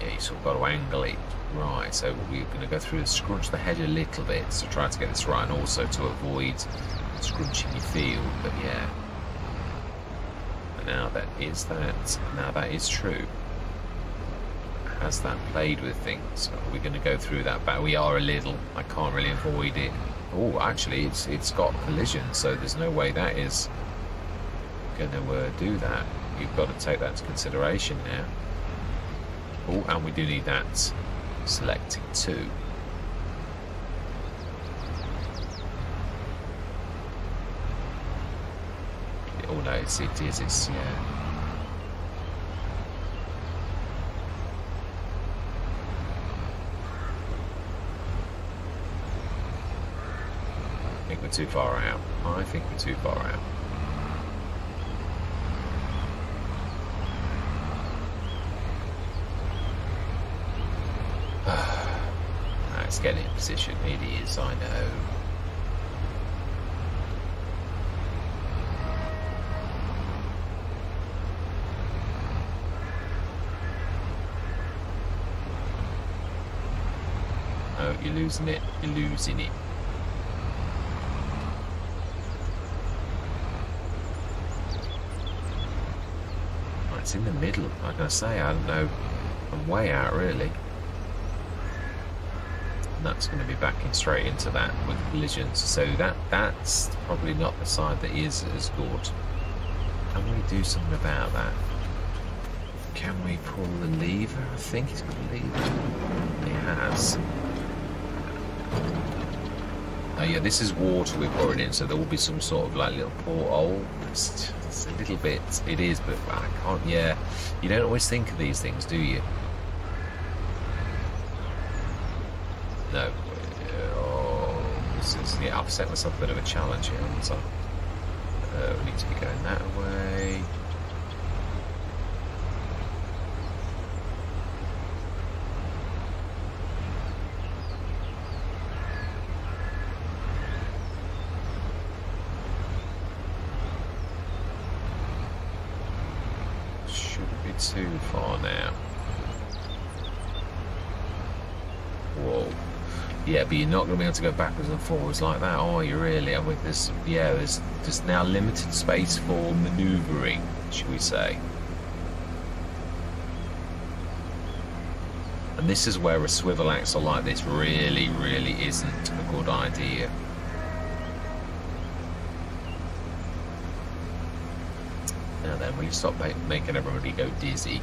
Yeah, you sort of got to angle it. Right, so we're going to go through and scrunch the head a little bit to try to get this right, and also to avoid scrunching your field, but yeah. Now that is true. Has that played with things? We're going to go through that, but we are a little. I can't really avoid it. Oh, actually, it's got collision, so there's no way that is going to do that. You've got to take that into consideration now. Oh, and we do need that selecting too. Oh no, it's yeah. I think we're too far out. I think we're too far out. Let's get in position. It is, I know. No, you're losing it. You're losing it. Right, it's in the middle. Like I say, I don't know. I'm way out, really. And that's going to be backing straight into that with collisions. So that's probably not the side that is as good. Can we do something about that? Can we pull the lever? I think he's got a lever. He has. Oh yeah, this is water we're pouring in, so there will be some sort of like little porthole. It's a little bit, it is, but I can't, yeah. You don't always think of these things, do you? No. Oh, this is, yeah, I've set myself a bit of a challenge here, haven't I? We need to be going that way. Shouldn't be too far now. Whoa. Yeah, but you're not going to be able to go backwards and forwards like that, are you really? And with this, yeah, there's now limited space for manoeuvring, should we say. And this is where a swivel axle like this really, really isn't a good idea. Now then, will you stop making everybody go dizzy?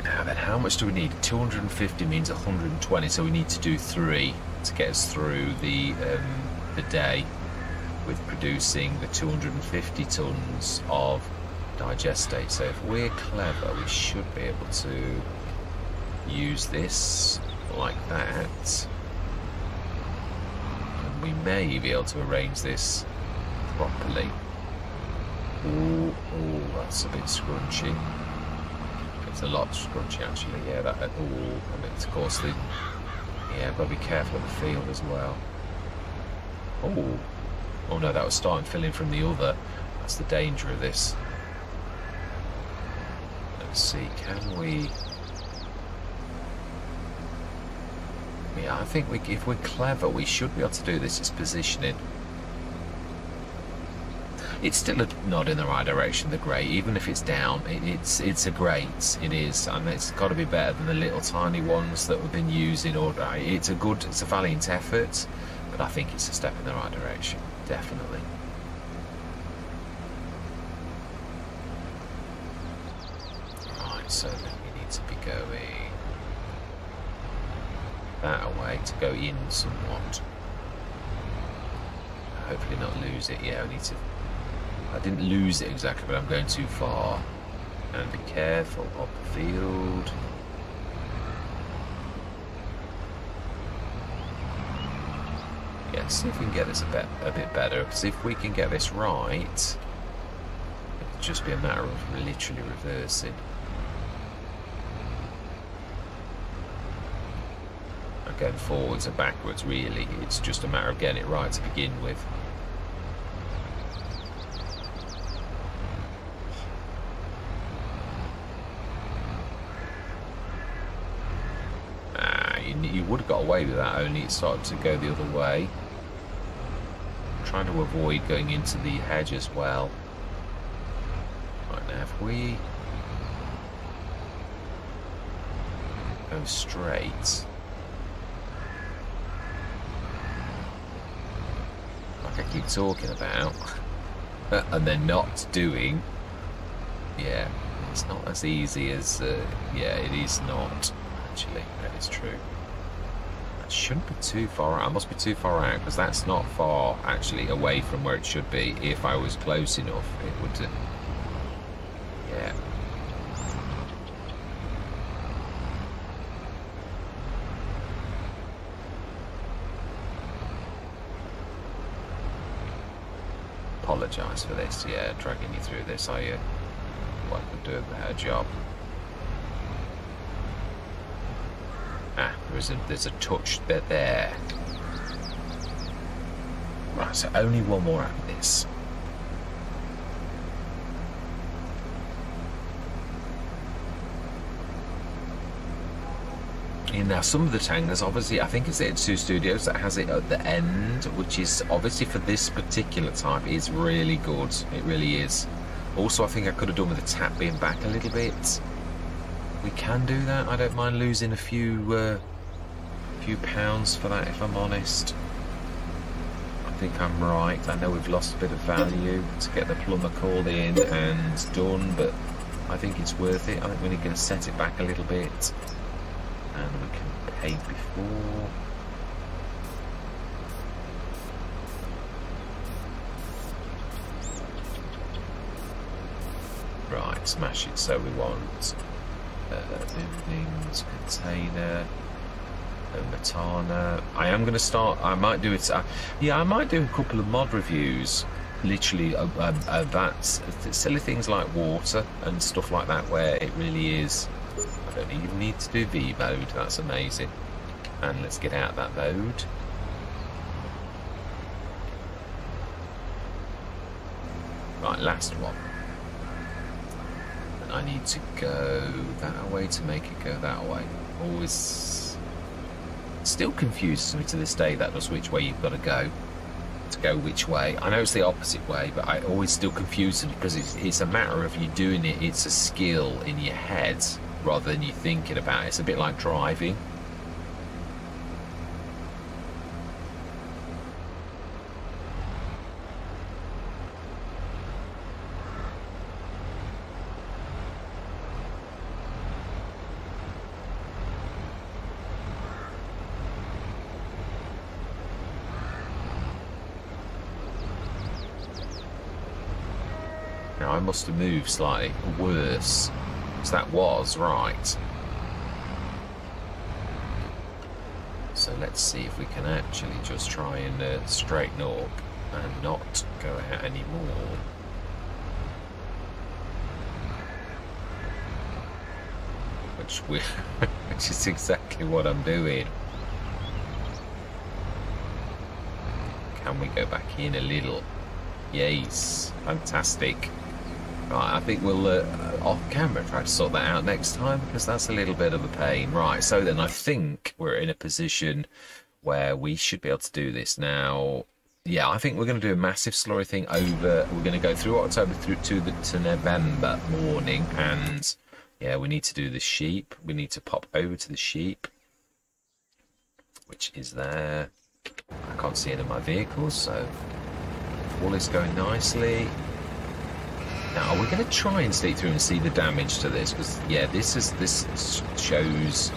Now then, how much do we need? 250 means 120, so we need to do 3 to get us through the day with producing the 250 tons of digestate. So if we're clever, we should be able to use this like that. And we may be able to arrange this properly. Ooh, that's a bit scrunchy. It's a lot scrunchy actually, yeah, that, I mean, of course, yeah, got to be careful of the field as well. Oh no, that was starting filling from the other. That's the danger of this. Let's see, can we... Yeah, I think if we're clever, we should be able to do this. It's positioning. It's still a nod in the right direction, the grey, even if it's down. It's a great, it is, and it's got to be better than the little tiny ones that we've been using. Or it's a valiant effort, but I think it's a step in the right direction, definitely. Right, so then we need to be going that way to go in somewhat. Hopefully not lose it. Yeah, we need to. I didn't lose it exactly, but I'm going too far. And be careful of the field. Yeah, see if we can get this a bit better. Because if we can get this right, it'll just be a matter of literally reversing. And going forwards and backwards, really. It's just a matter of getting it right to begin with. You would have got away with that, only it started to go the other way. I'm trying to avoid going into the hedge as well. Right, now if we go straight, like I keep talking about, and then not doing, yeah, it's not as easy as, yeah, it is not, actually, that is true. Shouldn't be too far out. I must be too far out because that's not far actually away from where it should be. If I was close enough, it would. Yeah. Apologise for this. Yeah, dragging you through this. Well, I could do a better job. There's a touch there. Right, so only one more after this. Now some of the tangers, obviously, I think it's the Two Studios that has it at the end, which is obviously for this particular type is really good. It really is. Also, I think I could have done with the tap being back a little bit. We can do that. I don't mind losing a few pounds for that, if I'm honest. I think I'm right. I know we've lost a bit of value to get the plumber called in and done, but I think it's worth it. I think we're going to set it back a little bit, and we can paint before. Right, smash it. So we want Buildings, container, Matana. I am going to start. I might do it. Yeah, I might do a couple of mod reviews. Literally, that silly things like water and stuff like that, where it really is. I don't even need to do V mode. That's amazing. And let's get out of that mode. Right, last one. And I need to go that way to make it go that way. Always still confuses me to this day, that does, which way you've got to go which way. I know it's the opposite way, but I always still confuse it because it's a matter of you doing it. It's a skill in your head rather than you thinking about it. It's a bit like driving. Now I must have moved slightly worse, because that was right. So let's see if we can actually just try and straighten up and not go out anymore. Which is exactly what I'm doing. Can we go back in a little? Yes, fantastic. Right, I think we'll off camera try to sort that out next time, because that's a little bit of a pain. Right, so then I think we're in a position where we should be able to do this now. Yeah, I think we're going to do a massive slurry thing over. We're going to go through October through to November morning, and yeah, we need to do the sheep. We need to pop over to the sheep, which is there. I can't see any of my vehicles, so all is going nicely. Now, we're going to try and sneak through and see the damage to this, because yeah, this shows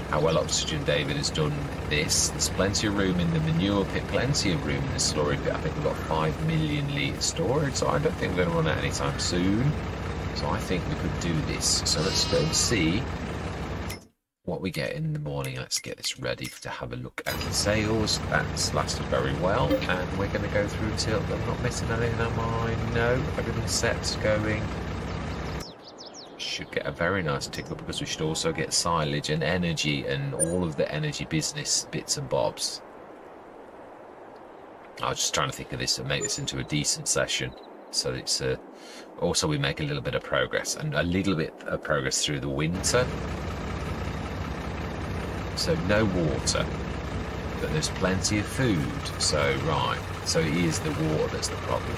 how well Oxygen David has done this. There's plenty of room in the manure pit, plenty of room in the slurry pit. I think we've got 5 million litre storage, so I don't think we're going to run out anytime soon. So I think we could do this. So let's go and see what we get in the morning. Let's get this ready to have a look at the sales. That's lasted very well, and we're going to go through till I'm not missing anything, am I? No, everything's set, going. Should get a very nice tick up, because we should also get silage and energy and all of the energy business bits and bobs. I was just trying to think of this and make this into a decent session, so it's also we make a little bit of progress, and a little bit of progress through the winter. So no water, but there's plenty of food. So right, so it is the water that's the problem.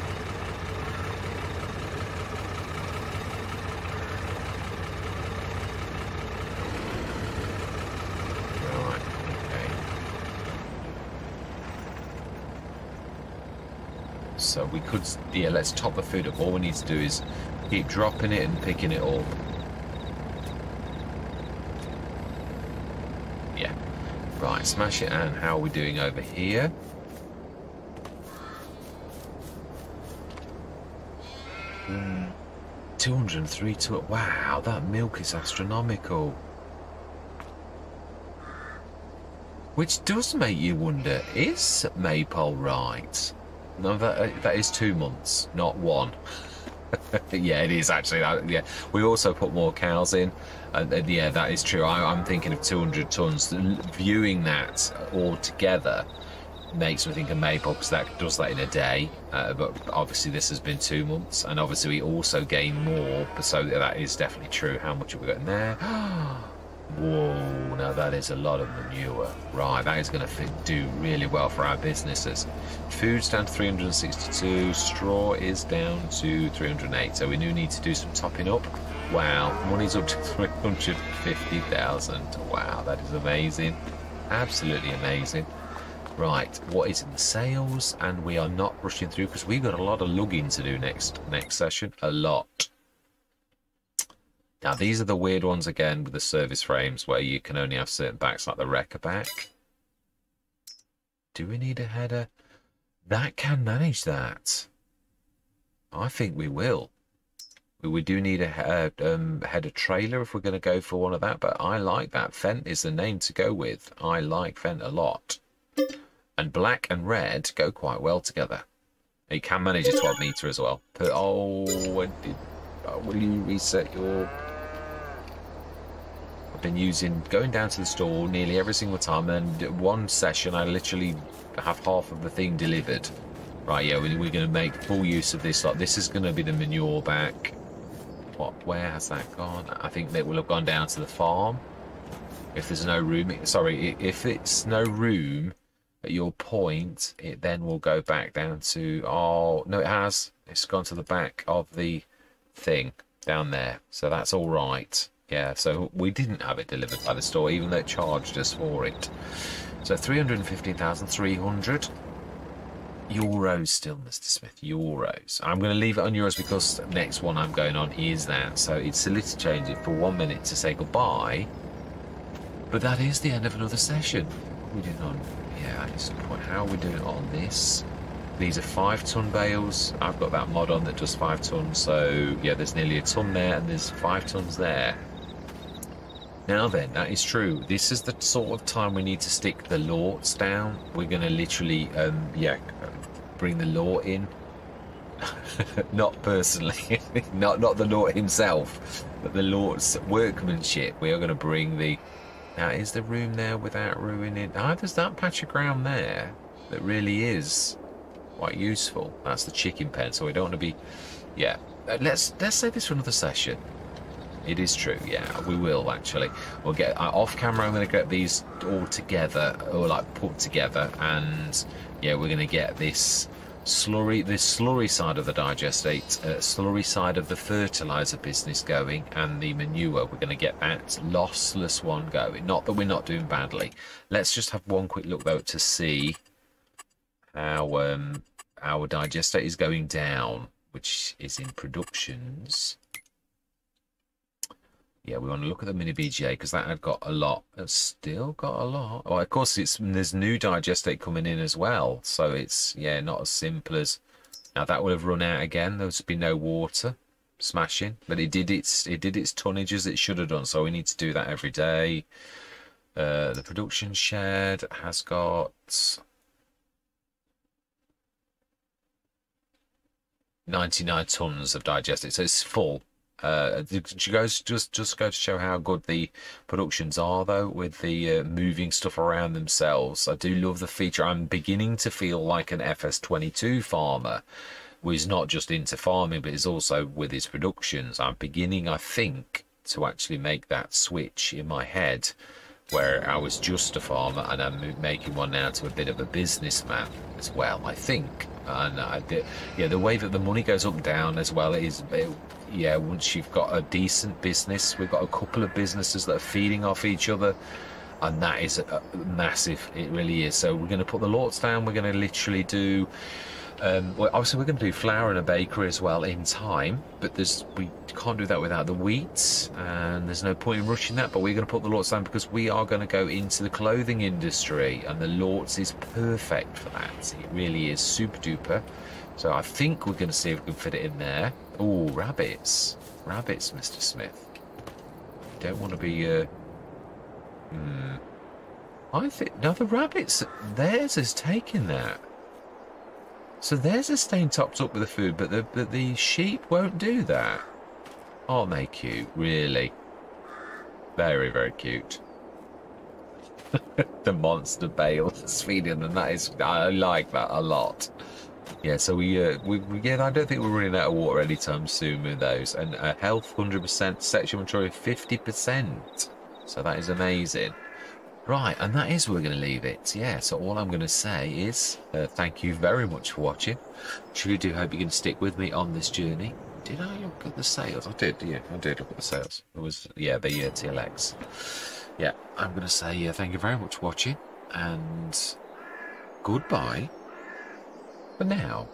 Right, okay. So we could, yeah, let's top the food up. All we need to do is keep dropping it and picking it up. Right, smash it. And how are we doing over here? Mm, 203 to it. Wow, that milk is astronomical. Which does make you wonder, is Maypole right? No, that is 2 months, not 1. Yeah, it is actually. Yeah, we also put more cows in, and yeah, that is true. I'm thinking of 200 tons. Viewing that all together makes me think of Maypole, because that does that in a day. But obviously this has been 2 months, and obviously we also gain more. So that is definitely true. How much have we got in there? Whoa, now that is a lot of manure. Right, that is going to do really well for our businesses. Food's down to 362, straw is down to 308, so we do need to do some topping up. Wow, money's up to 350,000. Wow, that is amazing. Absolutely amazing. Right, what is in the sales? And we are not rushing through, because we've got a lot of lugging to do next session. A lot. Now, these are the weird ones again with the service frames, where you can only have certain backs, like the wrecker back. Do we need a header? That can manage that. I think we will. We do need a header trailer if we're going to go for one of that, but I like that. Fent is the name to go with. I like Fent a lot. And black and red go quite well together. You can manage a 12 meter as well. But, will you reset your... I've been going down to the store nearly every single time, and one session I literally have half of the thing delivered. Right, yeah, we're going to make full use of this. Like, this is going to be the manure back. Where has that gone? I think that will have gone down to the farm. If there's no room, sorry, if it's no room at your point, it then will go back down to, oh, no, it has. It's gone to the back of the thing down there. So that's all right. Yeah, so we didn't have it delivered by the store, even though it charged us for it. So 315,300 euros still, Mr. Smith, euros. I'm going to leave it on euros because the next one I'm going on is that. So it's silly to change it for 1 minute to say goodbye. But that is the end of another session. What are we doing on? Yeah, at this point, how are we doing on this? These are 5-ton bales. I've got that mod on that does 5 tons. So yeah, there's nearly a ton there and there's 5 tons there. Now then, that is true. This is the sort of time we need to stick the lorts down. We're going to literally, bring the lort in. Not personally, not the lort himself, but the lort's workmanship. We are going to bring the... Now, is the room there without ruining... Ah, there's that patch of ground there that really is quite useful. That's the chicken pen, so we don't want to be... Yeah, let's say this for another session. It is true, yeah, we will actually. We'll get off camera. I'm going to get these all together, or like put together, and yeah, we're going to get this slurry side of the digestate, slurry side of the fertilizer business going, and the manure. We're going to get that lossless one going. Not that we're not doing badly. Let's just have one quick look though to see how our digestate is going down, which is in productions. Yeah, we want to look at the mini BGA because that had got a lot. It's still got a lot. Oh, of course, there's new digestate coming in as well. So it's, yeah, not as simple as... Now, that would have run out again. There would be no water. Smashing. But it did its tonnage as it should have done. So we need to do that every day. The production shed has got... 99 tons of digestate. So it's full. Just go to show how good the productions are though, with the moving stuff around themselves. I do love the feature. I'm beginning to feel like an FS22 farmer who is not just into farming but is also with his productions. I'm beginning, I think, to actually make that switch in my head where I was just a farmer and I'm making one now to a bit of a businessman as well, I think. And yeah, the way that the money goes up and down as well is, yeah, once you've got a decent business, we've got a couple of businesses that are feeding off each other, and that is massive. It really is. So we're going to put the lorts down. We're going to literally do... well, obviously we're going to do flour and a bakery as well in time, but we can't do that without the wheat, and there's no point in rushing that. But we're going to put the lorts down because we are going to go into the clothing industry, and the lorts is perfect for that. It really is super duper. So I think we're going to see if we can fit it in there. Oh, rabbits, Mr. Smith. You don't want to be I think now the rabbits, theirs is taking that. So theirs is staying topped up with the food, but the sheep won't do that. Aren't they cute? Really? Very, very cute. The monster bales feeding them. That is, I like that a lot. Yeah, so yeah, I don't think we're running out of water anytime soon with those. And health 100%, sexual maturity 50%. So that is amazing. Right, and that is where we're going to leave it. Yeah, so all I'm going to say is thank you very much for watching. Truly do hope you can stick with me on this journey. Did I look at the sales? I did, yeah, I did look at the sales. It was, yeah, the TLX. Yeah, I'm going to say thank you very much for watching, and goodbye for now.